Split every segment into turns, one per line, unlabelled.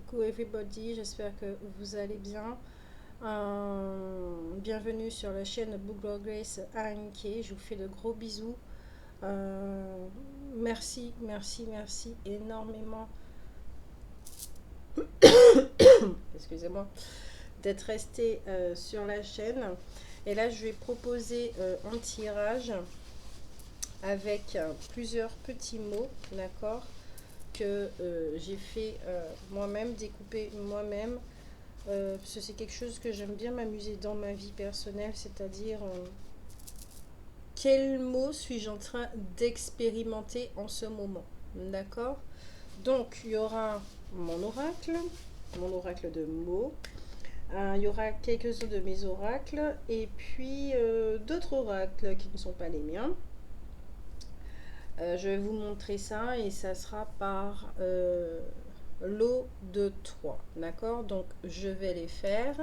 Coucou everybody, j'espère que vous allez bien. Bienvenue sur la chaîne Book Grace ANK. Je vous fais de gros bisous. Merci, merci, merci énormément. Excusez-moi d'être resté sur la chaîne. Et là, je vais proposer un tirage avec plusieurs petits mots, d'accord, que j'ai fait moi-même, découpé moi-même. Parce que c'est quelque chose que j'aime bien m'amuser dans ma vie personnelle, c'est-à-dire quel mot suis-je en train d'expérimenter en ce moment, d'accord? Donc il y aura mon oracle de mots, il y aura quelques-uns de mes oracles et puis d'autres oracles qui ne sont pas les miens. Je vais vous montrer ça et ça sera par lot de 3, d'accord? Donc je vais les faire.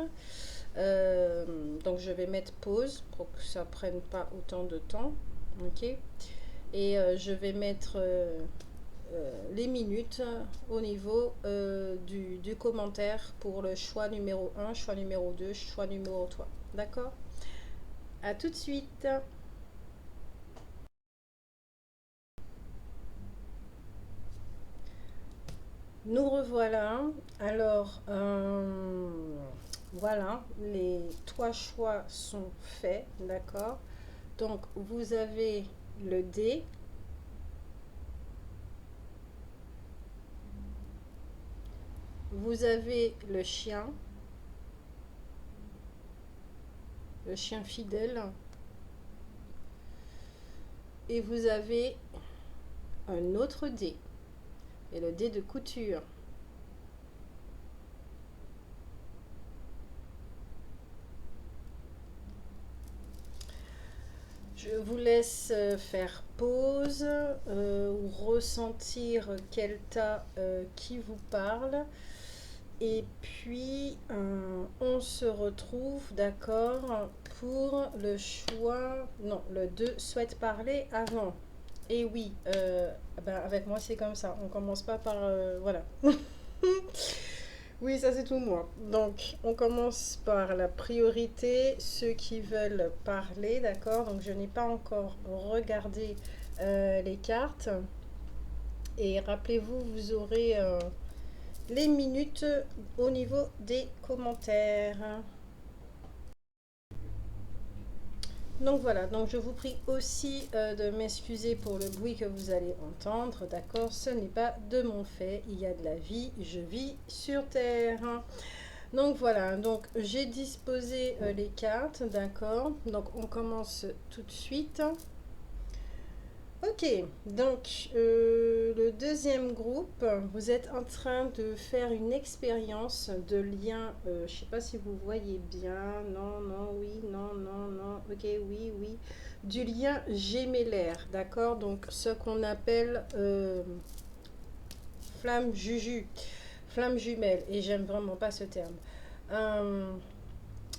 Donc je vais mettre pause pour que ça prenne pas autant de temps, ok? Et je vais mettre les minutes au niveau du commentaire pour le choix numéro 1, choix numéro 2, choix numéro 3, d'accord? À tout de suite. Nous revoilà. Alors, voilà, les 3 choix sont faits, d'accord? Donc, vous avez le D, vous avez le chien fidèle, et vous avez un autre D, et le D de couture. Je vous laisse faire pause ou ressentir quel tas qui vous parle. Et puis, on se retrouve, d'accord, pour le choix. Non, le 2 souhaite parler avant. Et oui, ben avec moi, c'est comme ça. On commence pas par. Voilà. Oui, ça c'est tout moi. Donc, on commence par la priorité, ceux qui veulent parler, d'accord? Donc, je n'ai pas encore regardé les cartes. Et rappelez-vous, vous aurez les minutes au niveau des commentaires. Donc voilà, donc je vous prie aussi de m'excuser pour le bruit que vous allez entendre, d'accord? Ce n'est pas de mon fait, il y a de la vie, je vis sur Terre. Donc voilà, donc j'ai disposé les cartes, d'accord? Donc on commence tout de suite. Ok, donc le deuxième groupe, vous êtes en train de faire une expérience de lien, je ne sais pas si vous voyez bien, non, non, oui, non, non, non, ok, oui, oui, du lien gémellaire, d'accord? Donc ce qu'on appelle flamme juju, flamme jumelle, et j'aime vraiment pas ce terme. Euh,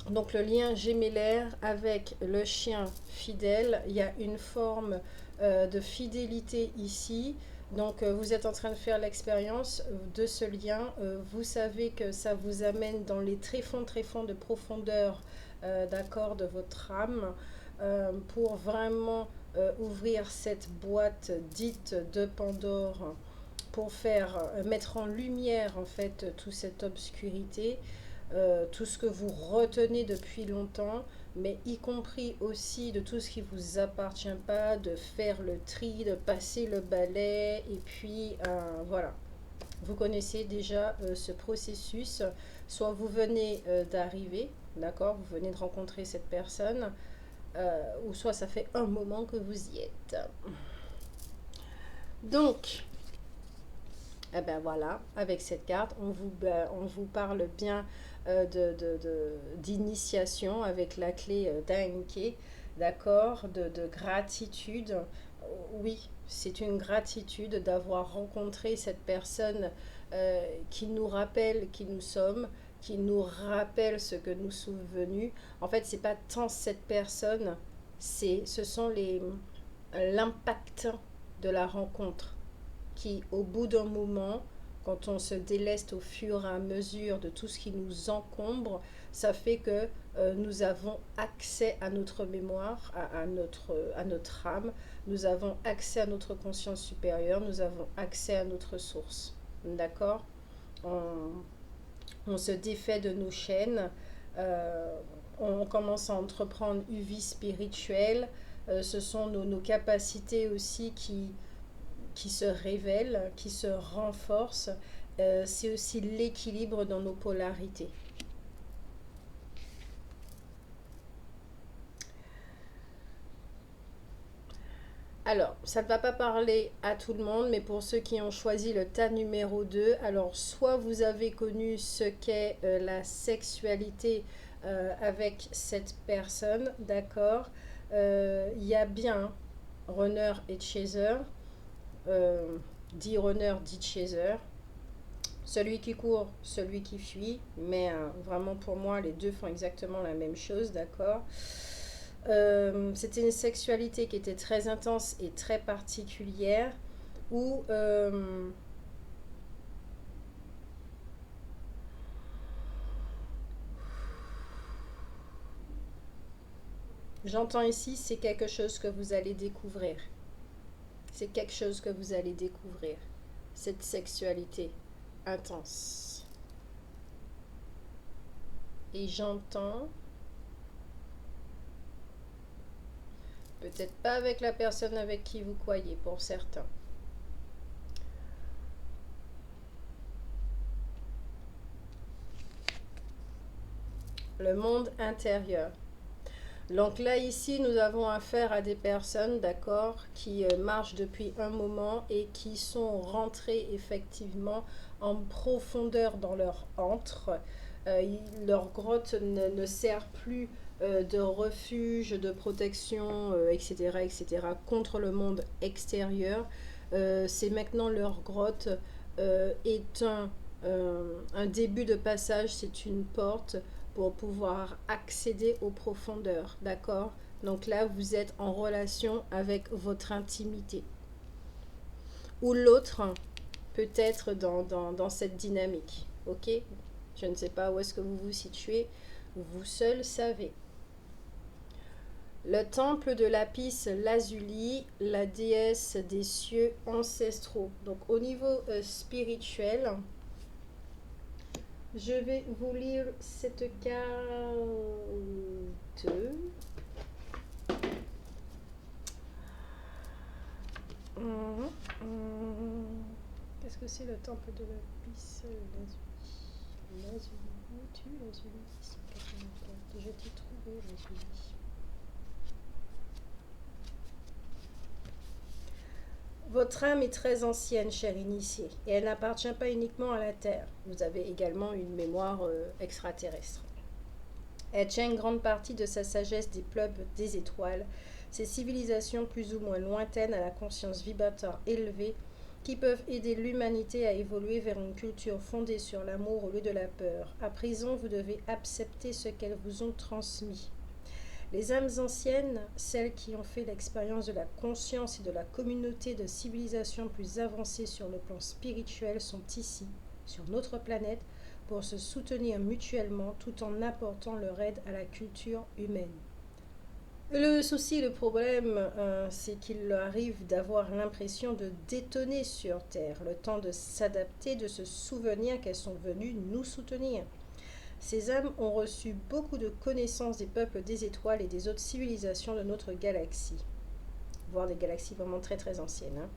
donc le lien gémellaire avec le chien fidèle, il y a une forme de fidélité ici. Donc vous êtes en train de faire l'expérience de ce lien. Vous savez que ça vous amène dans les très fonds de profondeur, d'accord, de votre âme, pour vraiment ouvrir cette boîte dite de Pandore, pour faire mettre en lumière en fait toute cette obscurité, tout ce que vous retenez depuis longtemps, mais y compris aussi de tout ce qui vous appartient pas, de faire le tri, de passer le balai, et puis voilà. Vous connaissez déjà ce processus, soit vous venez d'arriver, d'accord, vous venez de rencontrer cette personne, ou soit ça fait un moment que vous y êtes. Donc, eh ben voilà, avec cette carte, on vous parle bien d'initiation avec la clé d'Anke, d'accord, de gratitude. Oui, c'est une gratitude d'avoir rencontré cette personne qui nous rappelle qui nous sommes, qui nous rappelle ce que nous sommes venus. En fait, c'est pas tant cette personne, ce sont l'impact de la rencontre qui, au bout d'un moment, quand on se déleste au fur et à mesure de tout ce qui nous encombre, ça fait que nous avons accès à notre mémoire, à notre âme, nous avons accès à notre conscience supérieure, nous avons accès à notre source. D'accord? on, on se défait de nos chaînes, euh, on commence à entreprendre une vie spirituelle. Ce sont nos capacités aussi qui se révèlent, qui se renforcent. C'est aussi l'équilibre dans nos polarités. Alors, ça ne va pas parler à tout le monde, mais pour ceux qui ont choisi le tas numéro 2, alors soit vous avez connu ce qu'est la sexualité avec cette personne, d'accord. Il y a bien runner et chaser, dit runner, dit chaser, celui qui court, celui qui fuit, mais vraiment pour moi les deux font exactement la même chose, d'accord. C'était une sexualité qui était très intense et très particulière, où j'entends ici, c'est quelque chose que vous allez découvrir. C'est quelque chose que vous allez découvrir. Cette sexualité intense. Et j'entends, peut-être pas avec la personne avec qui vous croyez, pour certains. Le monde intérieur. Donc là, ici, nous avons affaire à des personnes, d'accord, qui marchent depuis un moment et qui sont rentrées effectivement en profondeur dans leur antre. Leur grotte ne sert plus de refuge, de protection, etc., etc., contre le monde extérieur. C'est maintenant leur grotte est un début de passage, c'est une porte pour pouvoir accéder aux profondeurs, d'accord? Donc là, vous êtes en relation avec votre intimité. Ou l'autre peut être dans cette dynamique, ok? Je ne sais pas où est-ce que vous vous situez, vous seul savez. Le temple de Lapis Lazuli, la déesse des cieux ancestraux. Donc au niveau spirituel, je vais vous lire cette carte. Qu'est-ce que c'est le temple de Lapis Lazuli? Lazuli, où es-tu, Lazuli? 184. Je t'ai trouvé, Lazuli. Votre âme est très ancienne, cher initié, et elle n'appartient pas uniquement à la Terre. Vous avez également une mémoire extraterrestre. Elle tient une grande partie de sa sagesse des peuples des étoiles, ces civilisations plus ou moins lointaines à la conscience vibratoire élevée, qui peuvent aider l'humanité à évoluer vers une culture fondée sur l'amour au lieu de la peur. À présent, vous devez accepter ce qu'elles vous ont transmis. Les âmes anciennes, celles qui ont fait l'expérience de la conscience et de la communauté de civilisations plus avancées sur le plan spirituel, sont ici, sur notre planète, pour se soutenir mutuellement tout en apportant leur aide à la culture humaine. Le souci, le problème, c'est qu'il leur arrive d'avoir l'impression de détonner sur Terre, le temps de s'adapter, de se souvenir qu'elles sont venues nous soutenir. Ces âmes ont reçu beaucoup de connaissances des peuples des étoiles et des autres civilisations de notre galaxie, voire des galaxies vraiment très très anciennes.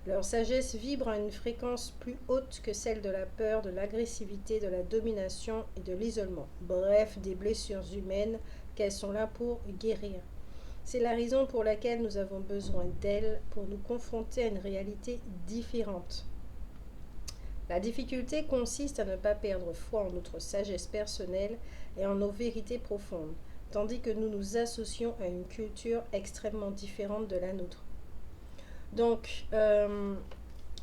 Leur sagesse vibre à une fréquence plus haute que celle de la peur, de l'agressivité, de la domination et de l'isolement. Bref, des blessures humaines qu'elles sont là pour guérir. C'est la raison pour laquelle nous avons besoin d'elles pour nous confronter à une réalité différente. La difficulté consiste à ne pas perdre foi en notre sagesse personnelle et en nos vérités profondes, tandis que nous nous associons à une culture extrêmement différente de la nôtre. Donc,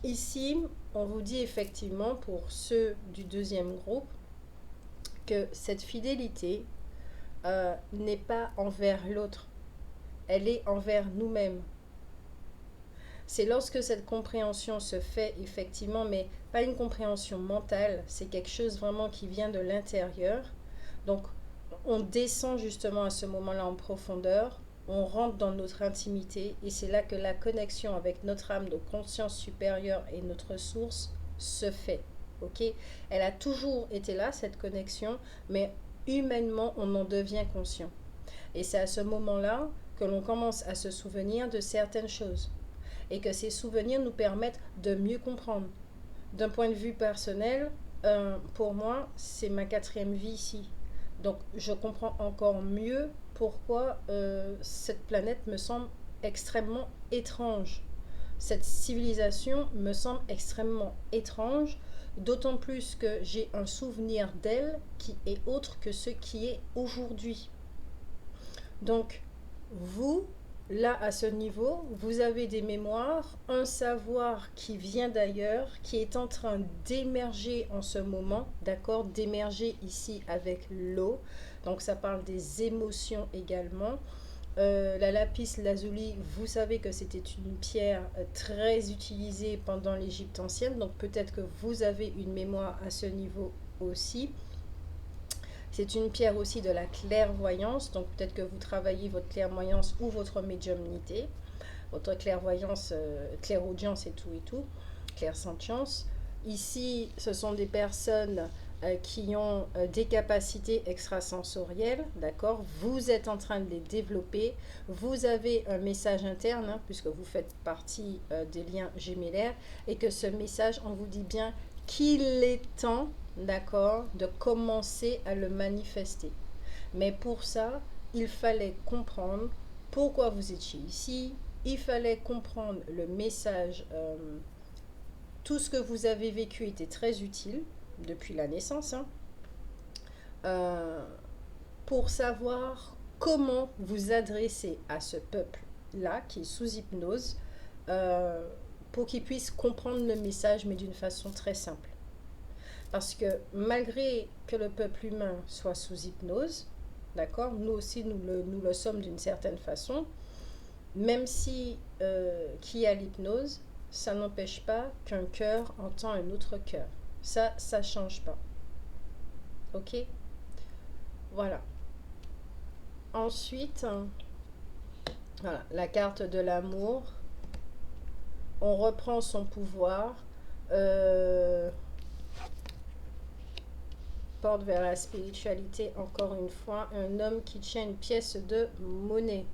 ici, on vous dit effectivement, pour ceux du deuxième groupe, que cette fidélité n'est pas envers l'autre, elle est envers nous-mêmes. C'est lorsque cette compréhension se fait effectivement, mais pas une compréhension mentale, c'est quelque chose vraiment qui vient de l'intérieur. Donc, on descend justement à ce moment-là en profondeur, on rentre dans notre intimité et c'est là que la connexion avec notre âme, notre conscience supérieure et notre source se fait. Ok? Elle a toujours été là, cette connexion, mais humainement, on en devient conscient. Et c'est à ce moment-là que l'on commence à se souvenir de certaines choses et que ces souvenirs nous permettent de mieux comprendre. D'un point de vue personnel, pour moi, c'est ma quatrième vie ici. Donc, je comprends encore mieux pourquoi cette planète me semble extrêmement étrange. Cette civilisation me semble extrêmement étrange, d'autant plus que j'ai un souvenir d'elle qui est autre que ce qui est aujourd'hui. Donc, vous, là, à ce niveau, vous avez des mémoires, un savoir qui vient d'ailleurs, qui est en train d'émerger en ce moment, d'accord? D'émerger ici avec l'eau. Donc, ça parle des émotions également. La lapis lazuli, vous savez que c'était une pierre très utilisée pendant l'Égypte ancienne. Donc, peut-être que vous avez une mémoire à ce niveau aussi. C'est une pierre aussi de la clairvoyance, donc peut-être que vous travaillez votre clairvoyance ou votre médiumnité, votre clairvoyance, clairaudience et tout, clairsentience. Ici, ce sont des personnes qui ont des capacités extrasensorielles, d'accord? Vous êtes en train de les développer. Vous avez un message interne, hein, puisque vous faites partie des liens gémellaires, et que ce message, on vous dit bien qu'il est temps, d'accord, de commencer à le manifester. Mais pour ça, il fallait comprendre pourquoi vous étiez ici. Il fallait comprendre le message. Tout ce que vous avez vécu était très utile depuis la naissance, hein, euh, pour savoir comment vous adresser à ce peuple-là qui est sous hypnose, euh, pour qu'il puisse comprendre le message, mais d'une façon très simple. Parce que malgré que le peuple humain soit sous hypnose, d'accord, nous aussi nous le sommes d'une certaine façon, même si qui a l'hypnose, ça n'empêche pas qu'un cœur entend un autre cœur. Ça change pas. Ok? Voilà. Ensuite, voilà, la carte de l'amour. On reprend son pouvoir. Porte vers la spiritualité, encore une fois. Un homme qui tient une pièce de monnaie.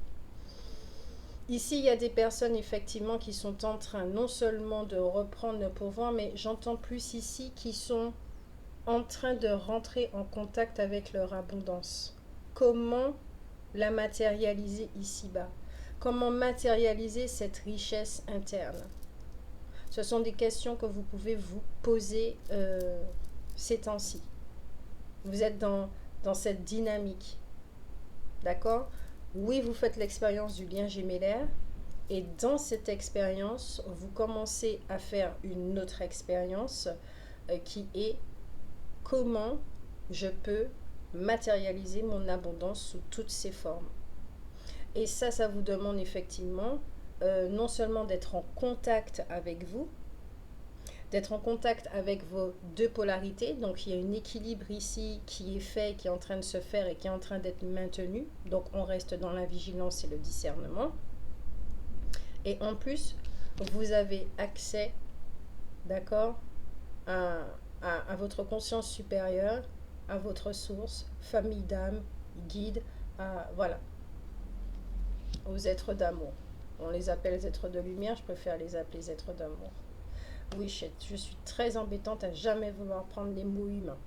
Ici, il y a des personnes effectivement qui sont en train non seulement de reprendre le pouvoir, mais j'entends plus ici qui sont en train de rentrer en contact avec leur abondance. Comment la matérialiser ici-bas? Comment matérialiser cette richesse interne? Ce sont des questions que vous pouvez vous poser ces temps-ci. Vous êtes dans cette dynamique. D'accord? Oui, vous faites l'expérience du lien gémellaire. Et dans cette expérience, vous commencez à faire une autre expérience qui est comment je peux matérialiser mon abondance sous toutes ses formes. Et ça vous demande effectivement non seulement d'être en contact avec vous, d'être en contact avec vos deux polarités. Donc il y a un équilibre ici qui est fait, qui est en train de se faire et qui est en train d'être maintenu. Donc on reste dans la vigilance et le discernement. Et en plus, vous avez accès, d'accord, à votre conscience supérieure, à votre source, famille d'âme, guide, voilà, aux êtres d'amour. On les appelle les êtres de lumière, je préfère les appeler les êtres d'amour. Oui, je suis très embêtante à jamais vouloir prendre les mots humains.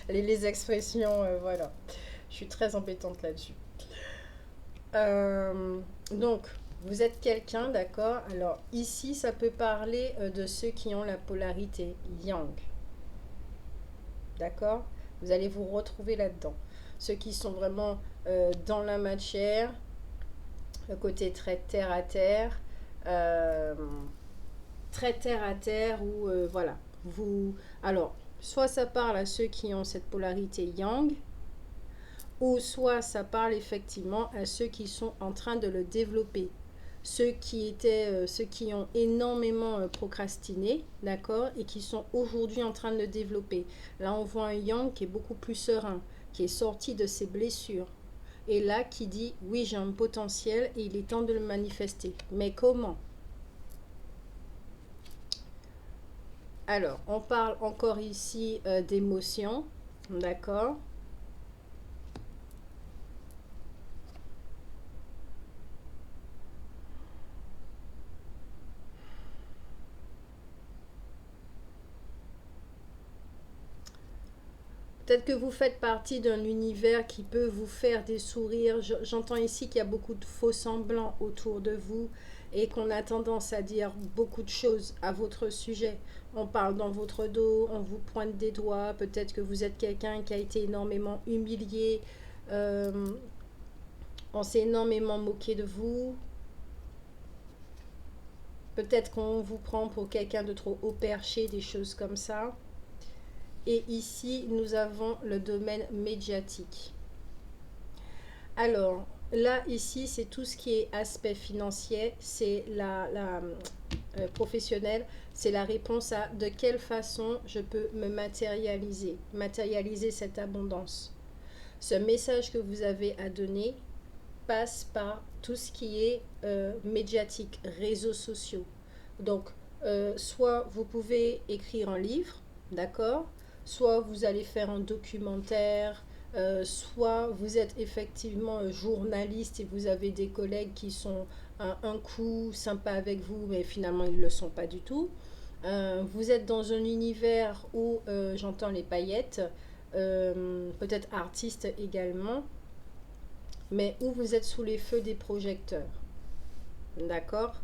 les expressions, voilà. Je suis très embêtante là-dessus. Donc, vous êtes quelqu'un, d'accord? Alors, ici, ça peut parler de ceux qui ont la polarité yang. D'accord? Vous allez vous retrouver là-dedans. Ceux qui sont vraiment dans la matière, le côté très terre à terre, très terre à terre, ou voilà. Alors, soit ça parle à ceux qui ont cette polarité yang, ou soit ça parle effectivement à ceux qui sont en train de le développer. ceux qui ont énormément procrastiné, d'accord, et qui sont aujourd'hui en train de le développer. Là, on voit un yang qui est beaucoup plus serein, qui est sorti de ses blessures. Et là, qui dit, oui, j'ai un potentiel et il est temps de le manifester. Mais comment? Alors, on parle encore ici d'émotions, d'accord? Peut-être que vous faites partie d'un univers qui peut vous faire des sourires. J'entends ici qu'il y a beaucoup de faux semblants autour de vous et qu'on a tendance à dire beaucoup de choses à votre sujet. On parle dans votre dos, on vous pointe des doigts. Peut-être que vous êtes quelqu'un qui a été énormément humilié. Euh, on s'est énormément moqué de vous. Peut-être qu'on vous prend pour quelqu'un de trop haut perché, des choses comme ça. Et ici, nous avons le domaine médiatique. Alors, là, ici, c'est tout ce qui est aspect financier, c'est la professionnelle, c'est la réponse à de quelle façon je peux me matérialiser cette abondance. Ce message que vous avez à donner passe par tout ce qui est médiatique, réseaux sociaux. Donc, soit vous pouvez écrire un livre, d'accord? Soit vous allez faire un documentaire, soit vous êtes effectivement journaliste et vous avez des collègues qui sont un coup sympas avec vous, mais finalement ils ne le sont pas du tout. Vous êtes dans un univers où j'entends les paillettes, peut-être artiste également, mais où vous êtes sous les feux des projecteurs. D'accord?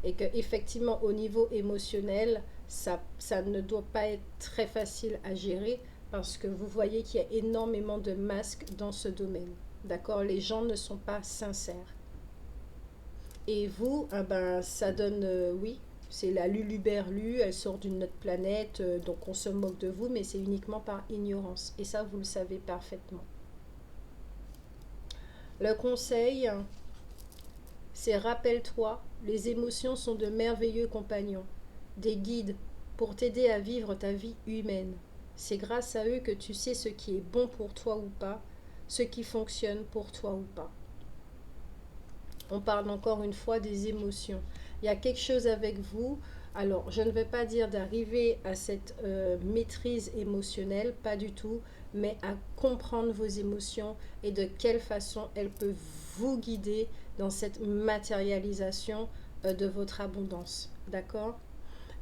Et que effectivement au niveau émotionnel, ça ne doit pas être très facile à gérer parce que vous voyez qu'il y a énormément de masques dans ce domaine. D'accord? Les gens ne sont pas sincères. Et vous, ben, ça donne, oui, c'est la Luluberlu, elle sort d'une autre planète, donc on se moque de vous, mais c'est uniquement par ignorance. Et ça, vous le savez parfaitement. Le conseil, c'est rappelle-toi, les émotions sont de merveilleux compagnons, des guides pour t'aider à vivre ta vie humaine. C'est grâce à eux que tu sais ce qui est bon pour toi ou pas, ce qui fonctionne pour toi ou pas. On parle encore une fois des émotions. Il y a quelque chose avec vous. Alors, je ne vais pas dire d'arriver à cette maîtrise émotionnelle, pas du tout, mais à comprendre vos émotions et de quelle façon elles peuvent vous guider dans cette matérialisation de votre abondance. D'accord?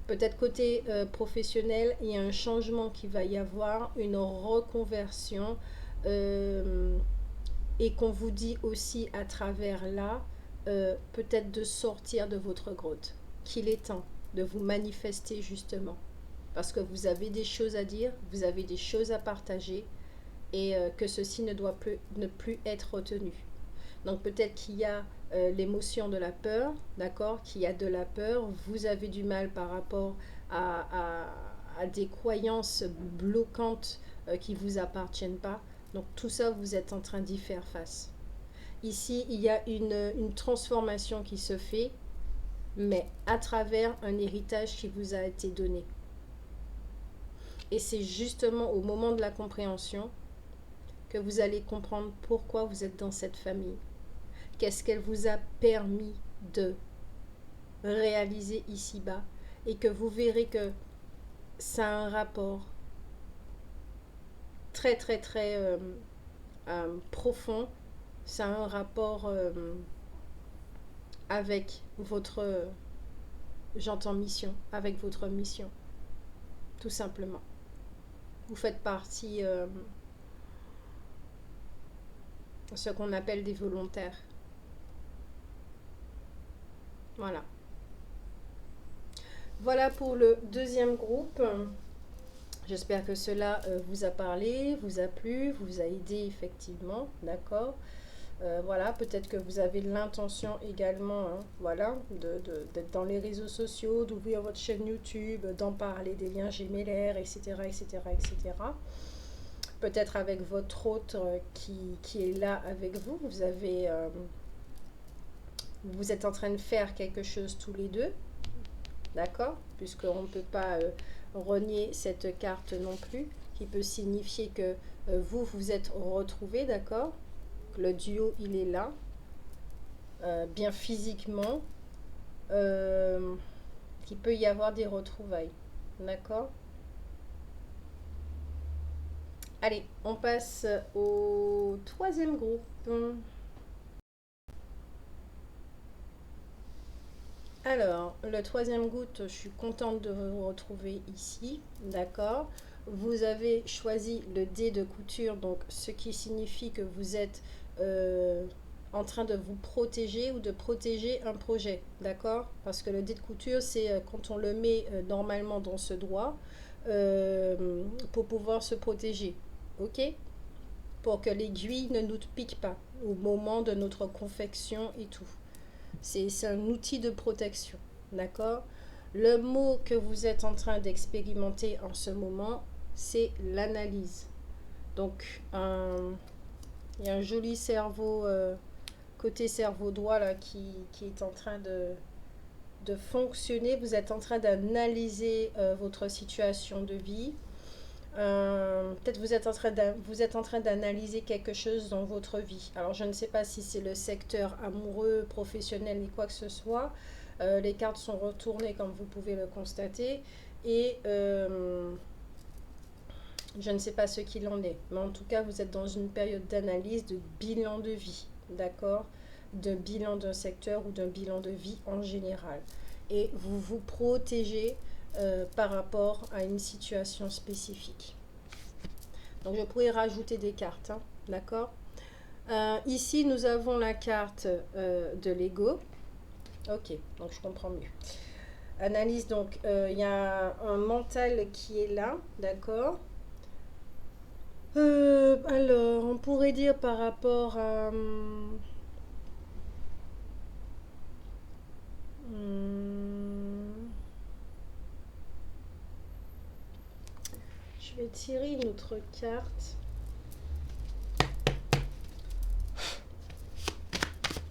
Peut-être côté professionnel, il y a un changement qui va y avoir, une reconversion, et qu'on vous dit aussi à travers là, peut-être de sortir de votre grotte, qu'il est temps de vous manifester justement, parce que vous avez des choses à dire, vous avez des choses à partager, et que ceci ne plus être retenu. Donc peut-être qu'il y a l'émotion de la peur, d'accord, qu'il y a de la peur, vous avez du mal par rapport à des croyances bloquantes qui ne vous appartiennent pas. Donc tout ça, vous êtes en train d'y faire face. Ici, il y a une transformation qui se fait, mais à travers un héritage qui vous a été donné. Et c'est justement au moment de la compréhension que vous allez comprendre pourquoi vous êtes dans cette famille. Qu'est-ce qu'elle vous a permis de réaliser ici-bas, et que vous verrez que ça a un rapport très très très profond, ça a un rapport avec votre, j'entends mission, avec votre mission, tout simplement. Vous faites partie de ce qu'on appelle des volontaires. Voilà. Voilà pour le deuxième groupe. J'espère que cela vous a parlé, vous a plu, vous a aidé effectivement, d'accord. Voilà, peut-être que vous avez l'intention également, hein, voilà, d'être dans les réseaux sociaux, d'ouvrir votre chaîne YouTube, d'en parler des liens gémellaires, etc., etc., etc. Peut-être avec votre hôte qui est là avec vous, vous avez vous êtes en train de faire quelque chose tous les deux, d'accord? Puisqu'on ne peut pas renier cette carte non plus, qui peut signifier que vous vous êtes retrouvés, d'accord? Le duo, il est là, bien physiquement, qu'il peut y avoir des retrouvailles, d'accord? Allez, on passe au troisième groupe. Alors, le troisième goutte, je suis contente de vous retrouver ici, d'accord? Vous avez choisi le dé de couture, donc ce qui signifie que vous êtes en train de vous protéger ou de protéger un projet, d'accord? Parce que le dé de couture, c'est quand on le met normalement dans ce doigt pour pouvoir se protéger, ok? Pour que l'aiguille ne nous pique pas au moment de notre confection et tout. C'est un outil de protection, d'accord? Le mot que vous êtes en train d'expérimenter en ce moment, c'est l'analyse. Donc, il y a un joli cerveau, côté cerveau droit, là, qui est en train de fonctionner. Vous êtes en train d'analyser votre situation de vie. Peut-être vous êtes en train d'analyser quelque chose dans votre vie. Alors, je ne sais pas si c'est le secteur amoureux, professionnel ni quoi que ce soit. Les cartes sont retournées comme vous pouvez le constater. Et je ne sais pas ce qu'il en est. Mais en tout cas, vous êtes dans une période d'analyse, de bilan de vie. D'accord? D'un bilan d'un secteur ou d'un bilan de vie en général. Et vous vous protégez par rapport à une situation spécifique. Donc, je pourrais rajouter des cartes, hein, d'accord? Ici, nous avons la carte de l'ego. Ok, donc je comprends mieux. Analyse, donc, il y a un mental qui est là, d'accord? Alors, on pourrait dire par rapport à... je vais tirer une autre carte.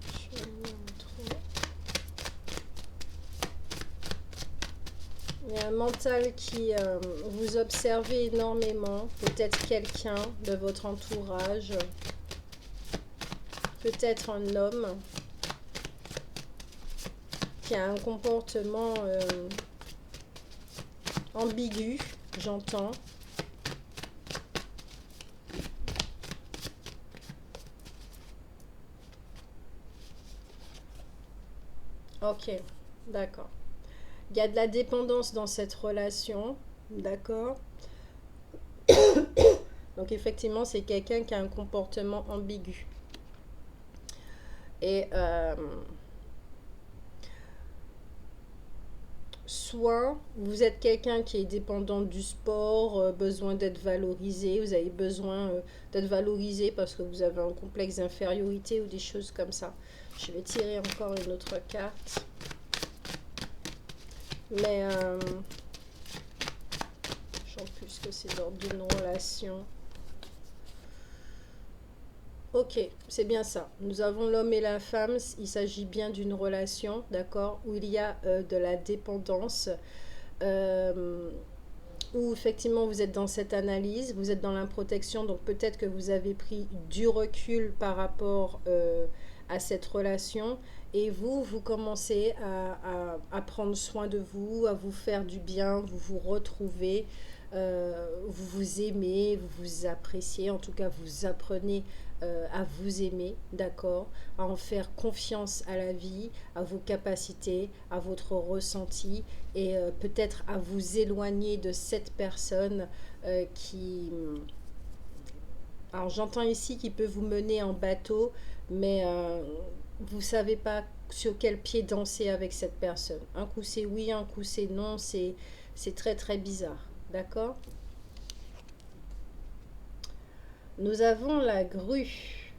Je vais montrer. Il y a un mental qui vous observez énormément, peut-être quelqu'un de votre entourage, peut-être un homme qui a un comportement ambigu, j'entends. Ok, d'accord. Il y a de la dépendance dans cette relation, d'accord? Donc effectivement, c'est quelqu'un qui a un comportement ambigu. Et soit vous êtes quelqu'un qui est dépendant du sport, besoin d'être valorisé, vous avez besoin d'être valorisé parce que vous avez un complexe d'infériorité ou des choses comme ça. Je vais tirer encore une autre carte. Mais je sens plus que c'est l'ordre d'une relation. Ok, c'est bien ça. Nous avons l'homme et la femme. Il s'agit bien d'une relation, d'accord, où il y a de la dépendance, où effectivement vous êtes dans cette analyse, vous êtes dans la protection, donc peut-être que vous avez pris du recul par rapport à cette relation et vous commencez à prendre soin de vous, à vous faire du bien, vous vous retrouvez, vous vous aimez, vous vous appréciez, en tout cas vous apprenez à vous aimer, d'accord, à en faire confiance à la vie, à vos capacités, à votre ressenti et peut-être à vous éloigner de cette personne qui... Alors j'entends ici qui peut vous mener en bateau, mais vous ne savez pas sur quel pied danser avec cette personne. Un coup c'est oui, un coup c'est non, c'est très très bizarre, d'accord? Nous avons la grue.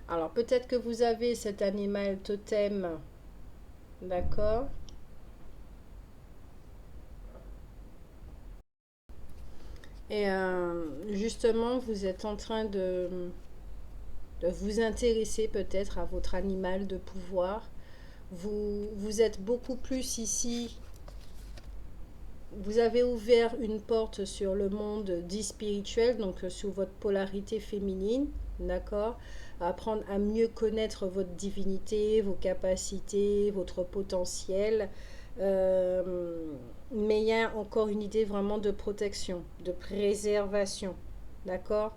Alors peut-être que vous avez cet animal totem, d'accord? Et justement, vous êtes en train de vous intéresser peut-être à votre animal de pouvoir. Vous êtes beaucoup plus ici. Vous avez ouvert une porte sur le monde dit spirituel, donc sur votre polarité féminine, d'accord? Apprendre à mieux connaître votre divinité, vos capacités, votre potentiel. Mais il y a encore une idée vraiment de protection, de préservation, d'accord?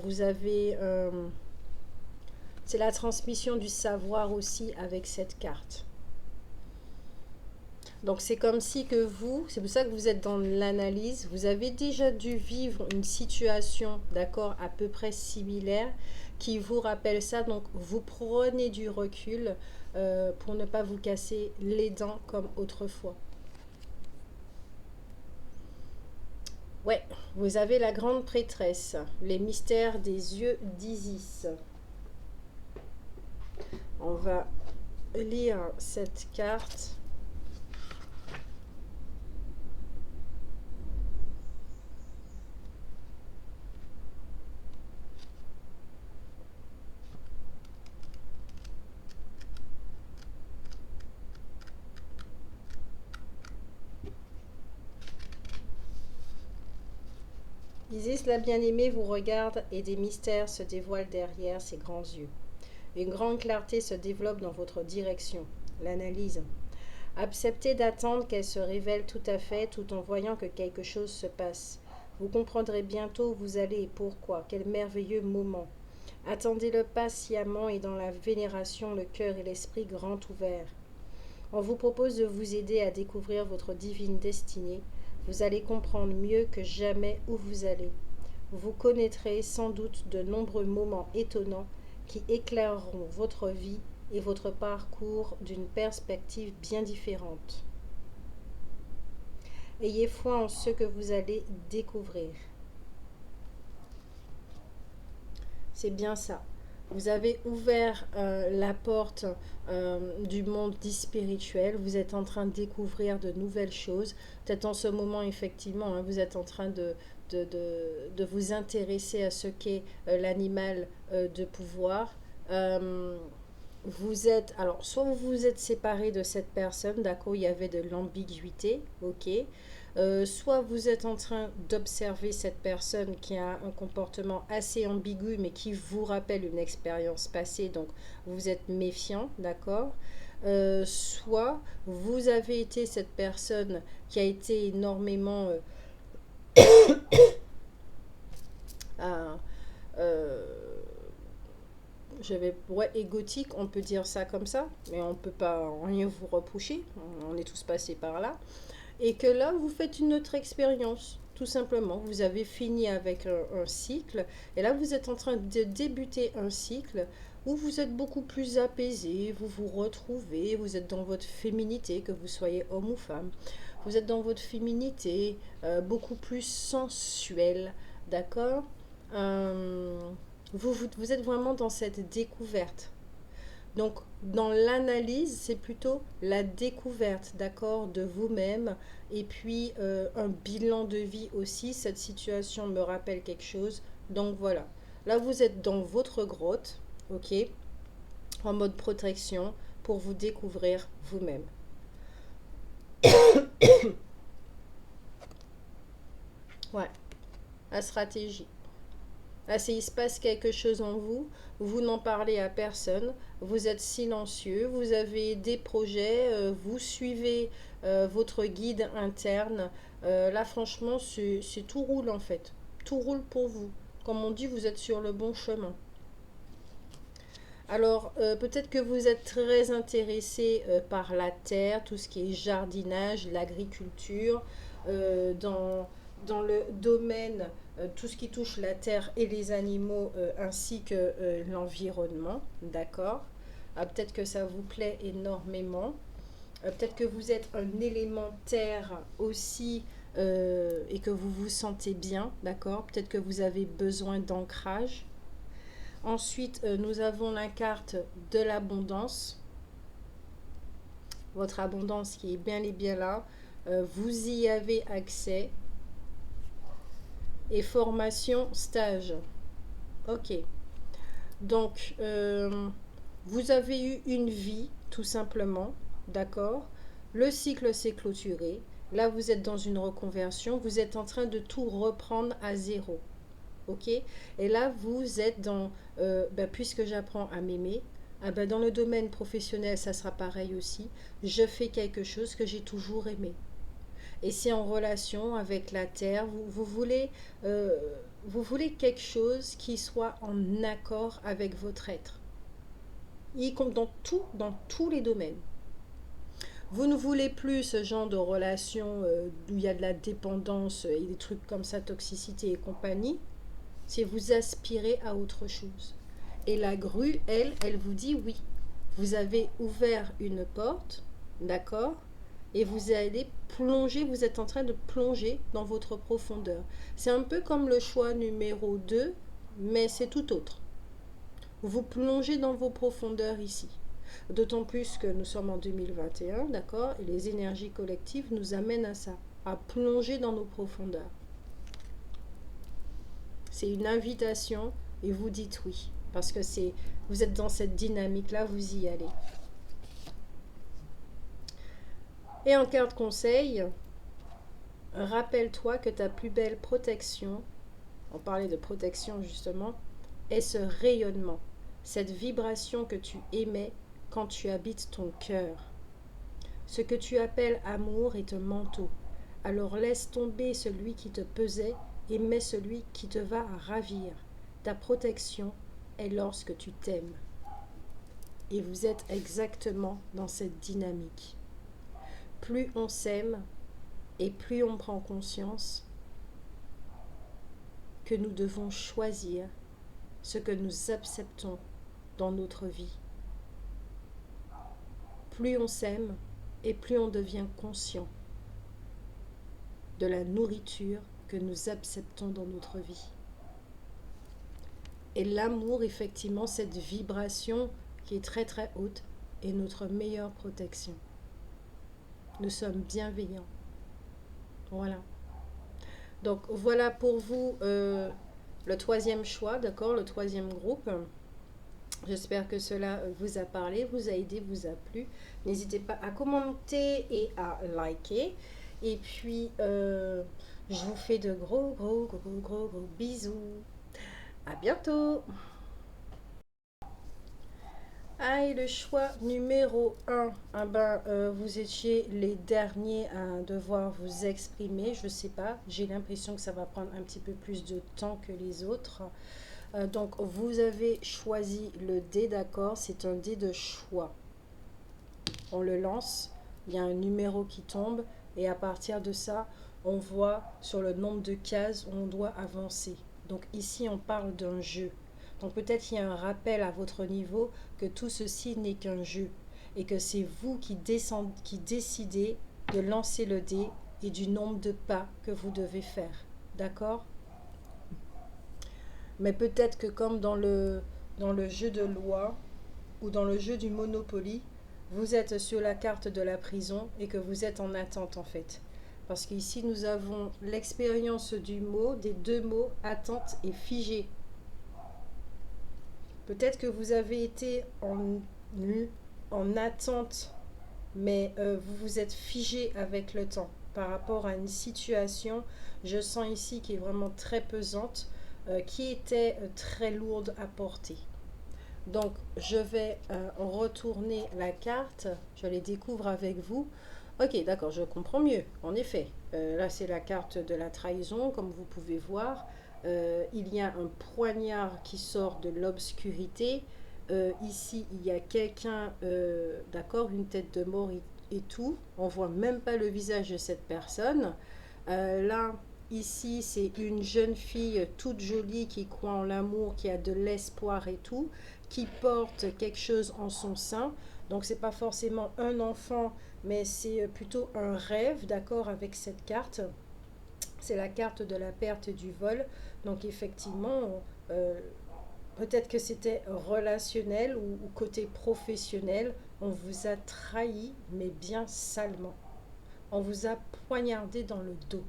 Vous avez... c'est la transmission du savoir aussi avec cette carte. Donc c'est comme si que vous, c'est pour ça que vous êtes dans l'analyse, vous avez déjà dû vivre une situation, d'accord, à peu près similaire, qui vous rappelle ça. Donc vous prenez du recul pour ne pas vous casser les dents comme autrefois. Ouais, vous avez la grande prêtresse, les mystères des yeux d'Isis. On va lire cette carte. Isis, la bien-aimée, vous regarde et des mystères se dévoilent derrière ses grands yeux. Une grande clarté se développe dans votre direction. L'analyse. Acceptez d'attendre qu'elle se révèle tout à fait tout en voyant que quelque chose se passe. Vous comprendrez bientôt où vous allez et pourquoi. Quel merveilleux moment. Attendez-le patiemment et dans la vénération, le cœur et l'esprit grand ouverts. On vous propose de vous aider à découvrir votre divine destinée. Vous allez comprendre mieux que jamais où vous allez. Vous connaîtrez sans doute de nombreux moments étonnants qui éclaireront votre vie et votre parcours d'une perspective bien différente. Ayez foi en ce que vous allez découvrir. C'est bien ça. Vous avez ouvert la porte du monde dit spirituel. Vous êtes en train de découvrir de nouvelles choses. Peut-être en ce moment, effectivement, hein, vous êtes en train de vous intéresser à ce qu'est l'animal de pouvoir. Vous êtes, alors, soit vous vous êtes séparé de cette personne, d'accord, il y avait de l'ambiguïté, ok. Soit vous êtes en train d'observer cette personne qui a un comportement assez ambigu, mais qui vous rappelle une expérience passée, donc vous êtes méfiant, d'accord. Soit vous avez été cette personne qui a été énormément à, euh, ouais, égotique, on peut dire ça comme ça, mais on peut pas rien vous reprocher, on est tous passés par là. Et que là, vous faites une autre expérience, tout simplement. Vous avez fini avec un cycle, et là, vous êtes en train de débuter un cycle où vous êtes beaucoup plus apaisé, vous vous retrouvez, vous êtes dans votre féminité, que vous soyez homme ou femme. Vous êtes dans votre féminité, beaucoup plus sensuelle, d'accord. Euh, vous êtes vraiment dans cette découverte. Donc, dans l'analyse, c'est plutôt la découverte, d'accord, de vous-même et puis un bilan de vie aussi. Cette situation me rappelle quelque chose. Donc, voilà. Là, vous êtes dans votre grotte, ok, en mode protection pour vous découvrir vous-même. Ouais, la stratégie. Là, s'il se passe quelque chose en vous, vous n'en parlez à personne, vous êtes silencieux, vous avez des projets, vous suivez votre guide interne. Là, franchement, c'est tout roule en fait. Tout roule pour vous. Comme on dit, vous êtes sur le bon chemin. Alors, peut-être que vous êtes très intéressé par la terre, tout ce qui est jardinage, l'agriculture, dans le domaine, tout ce qui touche la terre et les animaux, ainsi que l'environnement, d'accord. Ah, peut-être que ça vous plaît énormément. Peut-être que vous êtes un élément terre aussi et que vous vous sentez bien, d'accord. Peut-être que vous avez besoin d'ancrage. Ensuite, nous avons la carte de l'abondance. Votre abondance qui est bien et bien là. Vous y avez accès. Et formation, stage. Ok. Donc, vous avez eu une vie, tout simplement, d'accord? Le cycle s'est clôturé. Là, vous êtes dans une reconversion. Vous êtes en train de tout reprendre à zéro. OK? Et là, vous êtes dans, puisque j'apprends à m'aimer, ah ben, dans le domaine professionnel, ça sera pareil aussi. Je fais quelque chose que j'ai toujours aimé. Et c'est en relation avec la terre. Euh, vous voulez quelque chose qui soit en accord avec votre être. Y compte dans tous les domaines. Vous ne voulez plus ce genre de relation où il y a de la dépendance et des trucs comme ça, toxicité et compagnie. C'est vous aspirez à autre chose. Et la grue, elle vous dit oui. Vous avez ouvert une porte, d'accord? Et vous allez plonger, vous êtes en train de plonger dans votre profondeur. C'est un peu comme le choix numéro 2, mais c'est tout autre. Vous plongez dans vos profondeurs ici. D'autant plus que nous sommes en 2021, d'accord? Et les énergies collectives nous amènent à ça, à plonger dans nos profondeurs. C'est une invitation et vous dites oui. Parce que vous êtes dans cette dynamique-là, vous y allez. Et en carte conseil, rappelle-toi que ta plus belle protection, on parlait de protection justement, est ce rayonnement, cette vibration que tu émets quand tu habites ton cœur. Ce que tu appelles amour est un manteau. Alors laisse tomber celui qui te pesait et mets celui qui te va à ravir. Ta protection est lorsque tu t'aimes. Et vous êtes exactement dans cette dynamique. Plus on s'aime et plus on prend conscience que nous devons choisir ce que nous acceptons dans notre vie. Plus on s'aime et plus on devient conscient de la nourriture que nous acceptons dans notre vie. Et l'amour, effectivement, cette vibration qui est très très haute, est notre meilleure protection. Nous sommes bienveillants. Voilà. Donc voilà pour vous le troisième choix, d'accord, le troisième groupe. J'espère que cela vous a parlé, vous a aidé, vous a plu. N'hésitez pas à commenter et à liker. Et puis, je vous fais de gros bisous. À bientôt. Ah, et le choix numéro un, ah ben, vous étiez les derniers à devoir vous exprimer. Je ne sais pas, j'ai l'impression que ça va prendre un petit peu plus de temps que les autres. Donc, vous avez choisi le dé, d'accord? C'est un dé de choix. On le lance, il y a un numéro qui tombe, et à partir de ça, on voit sur le nombre de cases où on doit avancer. Donc ici, on parle d'un jeu. Donc peut-être qu'il y a un rappel à votre niveau que tout ceci n'est qu'un jeu et que c'est vous qui décidez de lancer le dé et du nombre de pas que vous devez faire. D'accord? Mais peut-être que comme dans le jeu de loi ou dans le jeu du Monopoly, vous êtes sur la carte de la prison et que vous êtes en attente en fait. Parce qu'ici, nous avons l'expérience du mot, des deux mots, attente et figé. Peut-être que vous avez été en attente, mais vous vous êtes figé avec le temps par rapport à une situation, je sens ici, qui est vraiment très pesante, qui était très lourde à porter. Donc, je vais retourner la carte, je les découvre avec vous. Ok, d'accord, je comprends mieux, en effet. Là, c'est la carte de la trahison, comme vous pouvez voir. Il y a un poignard qui sort de l'obscurité. Ici, il y a quelqu'un, d'accord, une tête de mort et tout. On voit même pas le visage de cette personne. Là, ici, c'est une jeune fille toute jolie qui croit en l'amour, qui a de l'espoir et tout, qui porte quelque chose en son sein. Donc, c'est pas forcément un enfant, mais c'est plutôt un rêve, d'accord, avec cette carte. C'est la carte de la perte et du vol. Donc, effectivement, peut-être que c'était relationnel ou côté professionnel. On vous a trahi, mais bien salement. On vous a poignardé dans le dos.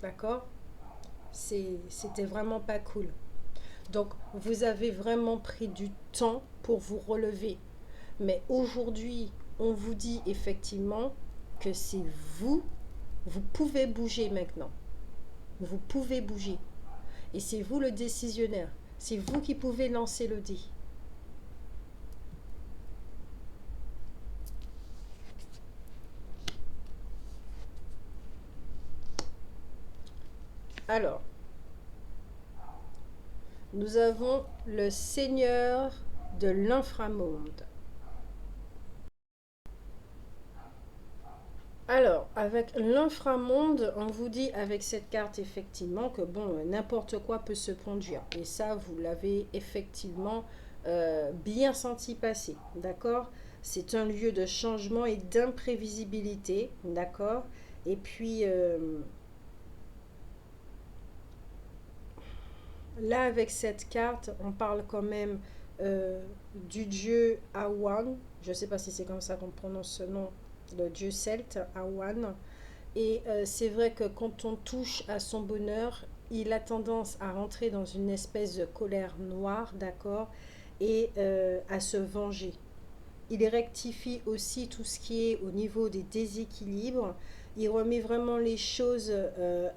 D'accord? C'était vraiment pas cool. Donc, vous avez vraiment pris du temps pour vous relever. Mais aujourd'hui, on vous dit effectivement que c'est vous, vous pouvez bouger maintenant. Vous pouvez bouger. Et c'est vous le décisionnaire. C'est vous qui pouvez lancer le dé. Alors, nous avons le Seigneur de l'inframonde. Alors, avec l'inframonde, on vous dit avec cette carte effectivement que bon, n'importe quoi peut se produire. Et ça, vous l'avez effectivement bien senti passer, d'accord? C'est un lieu de changement et d'imprévisibilité, d'accord? Et puis, là, avec cette carte, on parle quand même du dieu Awan. Je ne sais pas si c'est comme ça qu'on prononce ce nom, le dieu celte, Awan. Et c'est vrai que quand on touche à son bonheur, il a tendance à rentrer dans une espèce de colère noire, d'accord, et à se venger. Il rectifie aussi tout ce qui est au niveau des déséquilibres. Il remet vraiment les choses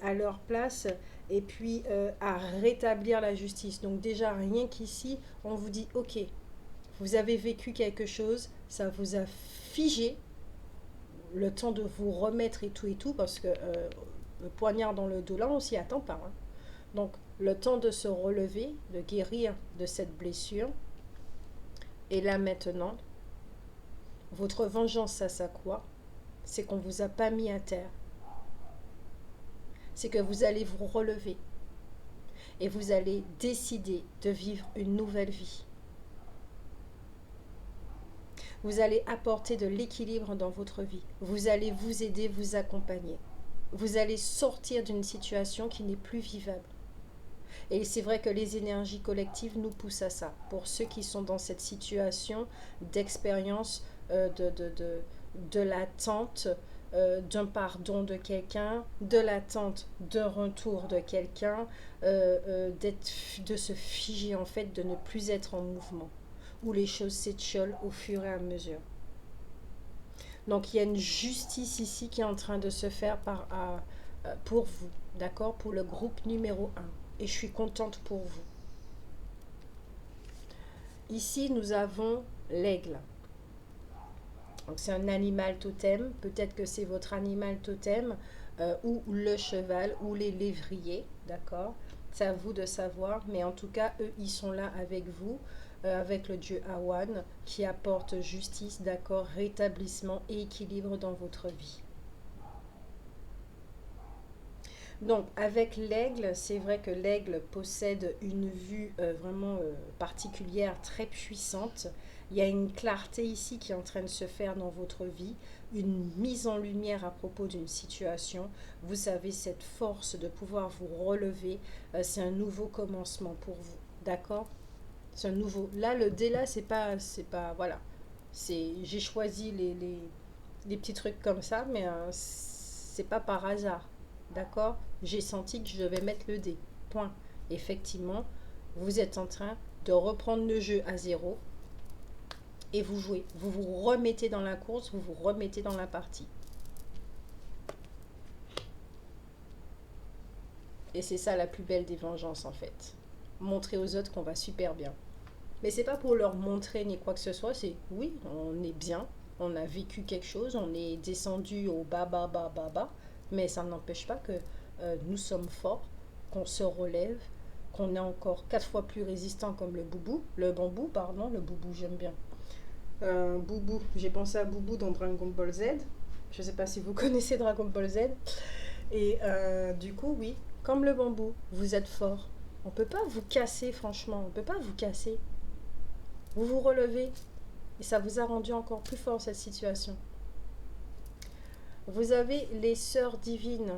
à leur place et puis à rétablir la justice. Donc déjà, rien qu'ici, on vous dit, ok, vous avez vécu quelque chose, ça vous a figé, le temps de vous remettre et tout, parce que le poignard dans le dos, là, on s'y attend pas. Hein. Donc, le temps de se relever, de guérir de cette blessure. Et là, maintenant, votre vengeance, ça, c'est quoi? C'est qu'on ne vous a pas mis à terre. C'est que vous allez vous relever et vous allez décider de vivre une nouvelle vie. Vous allez apporter de l'équilibre dans votre vie. Vous allez vous aider, vous accompagner. Vous allez sortir d'une situation qui n'est plus vivable. Et c'est vrai que les énergies collectives nous poussent à ça. Pour ceux qui sont dans cette situation d'expérience, de l'attente d'un pardon de quelqu'un, de l'attente d'un retour de quelqu'un, de se figer en fait, de ne plus être en mouvement, où les choses s'étiolent au fur et à mesure. Donc il y a une justice ici qui est en train de se faire pour vous, d'accord, pour le groupe numéro 1. Et je suis contente pour vous. Ici, nous avons l'aigle. Donc c'est un animal totem. Peut-être que c'est votre animal totem ou le cheval ou les lévriers, d'accord? C'est à vous de savoir. Mais en tout cas, eux, ils sont là avec vous, avec le dieu Awan, qui apporte justice, d'accord, rétablissement et équilibre dans votre vie. Donc, avec l'aigle, c'est vrai que l'aigle possède une vue vraiment particulière, très puissante. Il y a une clarté ici qui est en train de se faire dans votre vie, une mise en lumière à propos d'une situation. Vous savez, cette force de pouvoir vous relever, c'est un nouveau commencement pour vous. D'accord? C'est un nouveau. Là, le dé, là, voilà. J'ai choisi les petits trucs comme ça, mais c'est pas par hasard. D'accord? J'ai senti que je devais mettre le dé. Point. Effectivement, vous êtes en train de reprendre le jeu à zéro et vous jouez. Vous vous remettez dans la course, vous vous remettez dans la partie. Et c'est ça la plus belle des vengeances en fait. Montrer aux autres qu'on va super bien. Mais c'est pas pour leur montrer ni quoi que ce soit, c'est oui, on est bien, on a vécu quelque chose, on est descendu au bas, bas, bas, bas, bas, mais ça n'empêche pas que nous sommes forts, qu'on se relève, qu'on est encore 4 fois plus résistant comme le bambou, pardon, le boubou, j'aime bien. Boubou, j'ai pensé à Boubou dans Dragon Ball Z. Je sais pas si vous connaissez Dragon Ball Z. Et du coup, oui, comme le bambou, vous êtes fort. On peut pas vous casser, franchement, on peut pas vous casser. Vous vous relevez et ça vous a rendu encore plus fort cette situation. Vous avez les sœurs divines,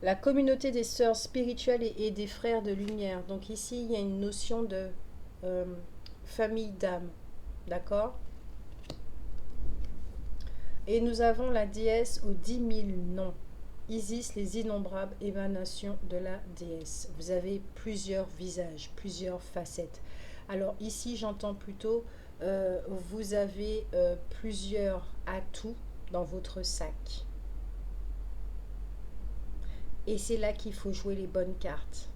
la communauté des sœurs spirituelles et des frères de lumière. Donc ici, il y a une notion de euh, famille d'âme, d'accord? Et nous avons la déesse aux 10 000 noms. Isis, les innombrables émanations de la déesse. Vous avez plusieurs visages, plusieurs facettes. Alors ici, j'entends plutôt, vous avez plusieurs atouts dans votre sac. Et c'est là qu'il faut jouer les bonnes cartes.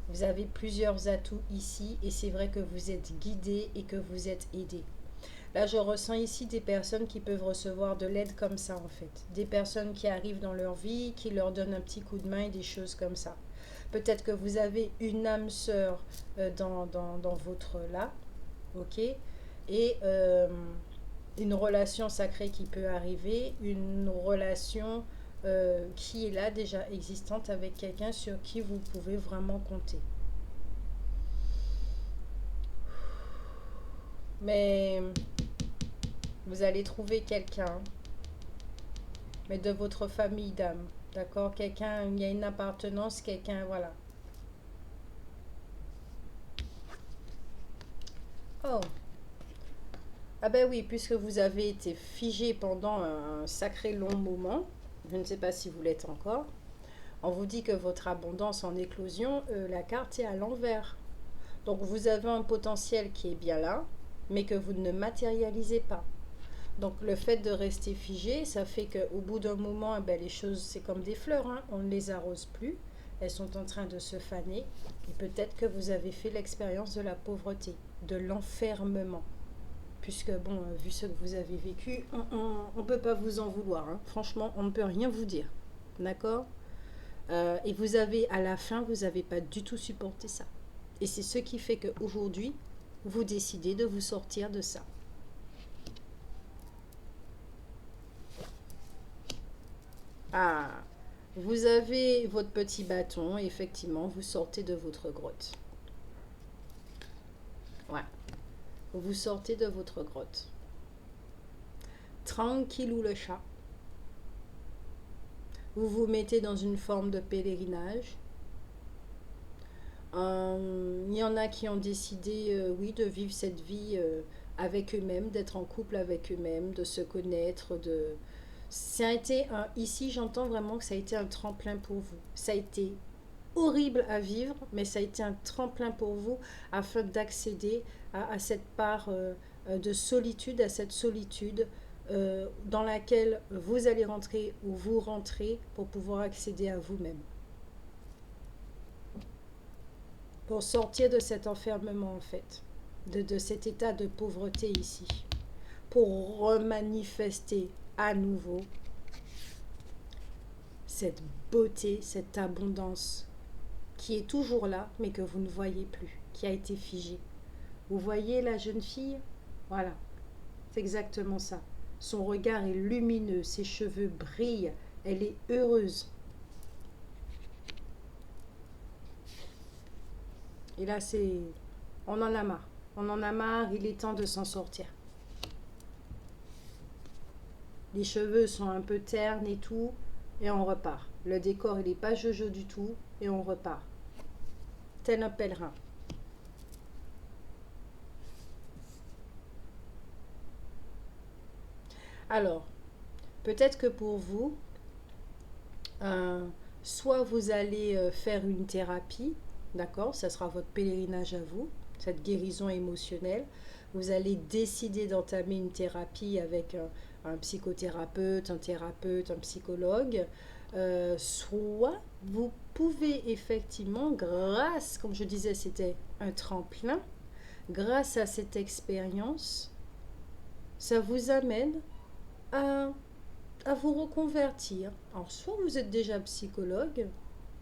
Vous avez plusieurs atouts ici et c'est vrai que vous êtes guidé et que vous êtes aidé. Là, je ressens ici des personnes qui peuvent recevoir de l'aide comme ça, en fait. Des personnes qui arrivent dans leur vie, qui leur donnent un petit coup de main et des choses comme ça. Peut-être que vous avez une âme sœur dans votre là, ok? Et une relation sacrée qui peut arriver, une relation qui est là déjà existante avec quelqu'un sur qui vous pouvez vraiment compter. Mais vous allez trouver quelqu'un, mais de votre famille d'âme. D'accord? Quelqu'un, il y a une appartenance, quelqu'un, voilà. Oh, ah ben oui, puisque vous avez été figé pendant un sacré long moment, je ne sais pas si vous l'êtes encore, on vous dit que votre abondance en éclosion, la carte est à l'envers. Donc vous avez un potentiel qui est bien là, mais que vous ne matérialisez pas. Donc le fait de rester figé, ça fait qu'au bout d'un moment, eh ben, les choses, c'est comme des fleurs, hein, on ne les arrose plus, elles sont en train de se faner, et peut-être que vous avez fait l'expérience de la pauvreté, de l'enfermement, puisque, bon, vu ce que vous avez vécu, on ne peut pas vous en vouloir, hein. Franchement, on ne peut rien vous dire, d'accord? Et vous avez, à la fin, vous n'avez pas du tout supporté ça. Et c'est ce qui fait qu'aujourd'hui, vous décidez de vous sortir de ça. Ah, vous avez votre petit bâton, et effectivement, vous sortez de votre grotte. Ouais, vous sortez de votre grotte. Tranquillou le chat. Vous vous mettez dans une forme de pèlerinage. Il y en a qui ont décidé, oui, de vivre cette vie avec eux-mêmes, d'être en couple avec eux-mêmes, de se connaître, de... Ça a été un... Ici, j'entends vraiment que ça a été un tremplin pour vous. Ça a été horrible à vivre, mais ça a été un tremplin pour vous afin d'accéder à cette part de solitude, à cette solitude dans laquelle vous allez rentrer ou vous rentrez pour pouvoir accéder à vous-même. Pour sortir de cet enfermement en fait, de cet état de pauvreté ici, pour remanifester à nouveau cette beauté, cette abondance qui est toujours là, mais que vous ne voyez plus, qui a été figée. Vous voyez la jeune fille? Voilà, c'est exactement ça. Son regard est lumineux, ses cheveux brillent, elle est heureuse. Et là, c'est... On en a marre. On en a marre, il est temps de s'en sortir. Les cheveux sont un peu ternes et tout, et on repart. Le décor, il n'est pas jojo du tout, et on repart. Tel un pèlerin. Alors, peut-être que pour vous, soit vous allez faire une thérapie, d'accord, ça sera votre pèlerinage à vous, cette guérison émotionnelle. Vous allez décider d'entamer une thérapie avec un psychothérapeute, un psychologue. Soit vous pouvez effectivement, grâce, comme je disais, c'était un tremplin, grâce à cette expérience, ça vous amène à vous reconvertir. Alors, soit vous êtes déjà psychologue,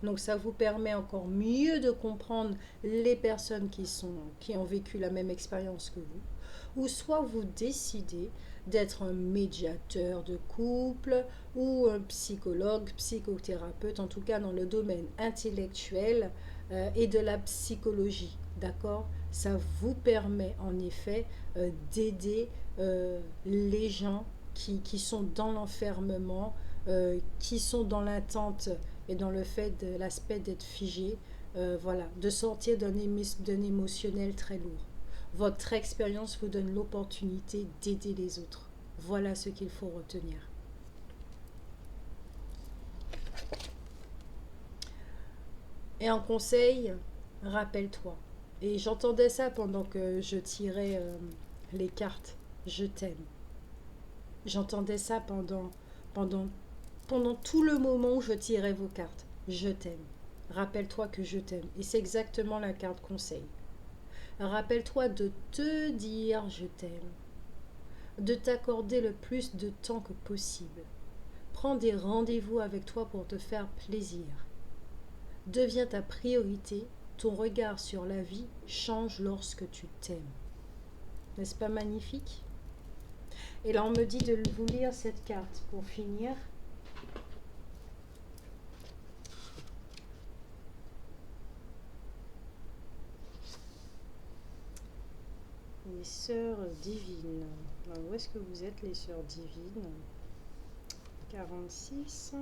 donc ça vous permet encore mieux de comprendre les personnes qui ont vécu la même expérience que vous, ou soit vous décidez d'être un médiateur de couple ou un psychologue, psychothérapeute, en tout cas dans le domaine intellectuel et de la psychologie. D'accord? Ça vous permet en effet d'aider les gens qui sont dans l'enfermement, qui sont dans l'attente et dans le fait de l'aspect d'être figé, voilà, de sortir d'un émotionnel très lourd. Votre expérience vous donne l'opportunité d'aider les autres. Voilà ce qu'il faut retenir. Et en conseil, rappelle-toi. Et j'entendais ça pendant que je tirais les cartes. Je t'aime. J'entendais ça pendant, pendant tout le moment où je tirais vos cartes. Je t'aime. Rappelle-toi que je t'aime. Et c'est exactement la carte conseil. Rappelle-toi de te dire je t'aime. De t'accorder le plus de temps que possible. Prends des rendez-vous avec toi pour te faire plaisir. Deviens ta priorité. Ton regard sur la vie change lorsque tu t'aimes. N'est-ce pas magnifique? Et là, on me dit de vous lire cette carte pour finir. Les sœurs divines. Alors, où est-ce que vous êtes, les sœurs divines? 46.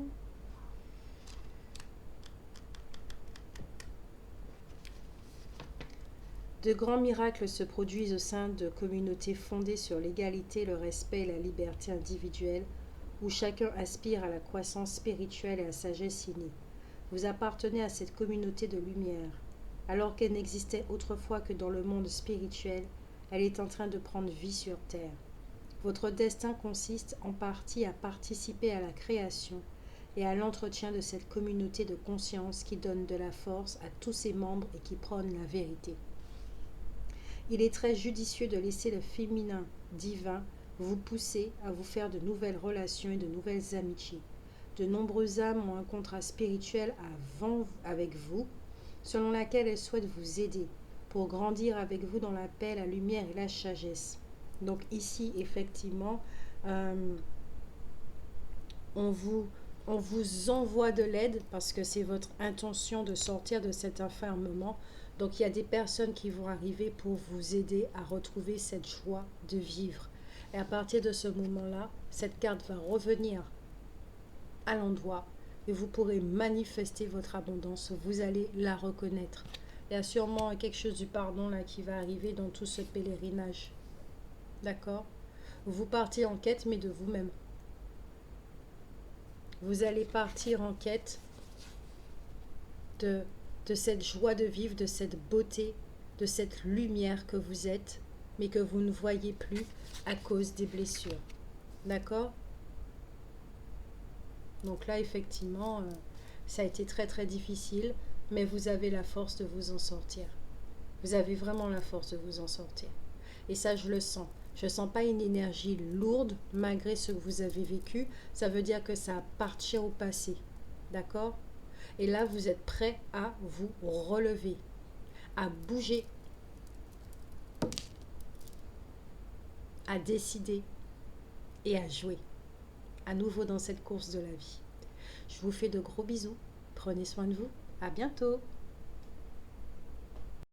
De grands miracles se produisent au sein de communautés fondées sur l'égalité, le respect et la liberté individuelle, où chacun aspire à la croissance spirituelle et à la sagesse innée. Vous appartenez à cette communauté de lumière. Alors qu'elle n'existait autrefois que dans le monde spirituel, elle est en train de prendre vie sur Terre. Votre destin consiste en partie à participer à la création et à l'entretien de cette communauté de conscience qui donne de la force à tous ses membres et qui prône la vérité. Il est très judicieux de laisser le féminin divin vous pousser à vous faire de nouvelles relations et de nouvelles amitiés. De nombreuses âmes ont un contrat spirituel avec vous, selon laquelle elles souhaitent vous aider pour grandir avec vous dans la paix, la lumière et la sagesse. Donc ici, effectivement, on vous envoie de l'aide parce que c'est votre intention de sortir de cet enfermement. Donc il y a des personnes qui vont arriver pour vous aider à retrouver cette joie de vivre. Et à partir de ce moment-là, cette carte va revenir à l'endroit et vous pourrez manifester votre abondance. Vous allez la reconnaître. Il y a sûrement quelque chose du pardon là qui va arriver dans tout ce pèlerinage. D'accord? Vous partez en quête, mais de vous-même. Vous allez partir en quête de cette joie de vivre, de cette beauté, de cette lumière que vous êtes, mais que vous ne voyez plus à cause des blessures. D'accord? Donc là, effectivement, ça a été très très difficile, mais vous avez la force de vous en sortir. Vous avez vraiment la force de vous en sortir. Et ça, je le sens. Je ne sens pas une énergie lourde malgré ce que vous avez vécu. Ça veut dire que ça appartient au passé. D'accord? Et là, vous êtes prêt à vous relever, à bouger, à décider et à jouer à nouveau dans cette course de la vie. Je vous fais de gros bisous. Prenez soin de vous. À bientôt.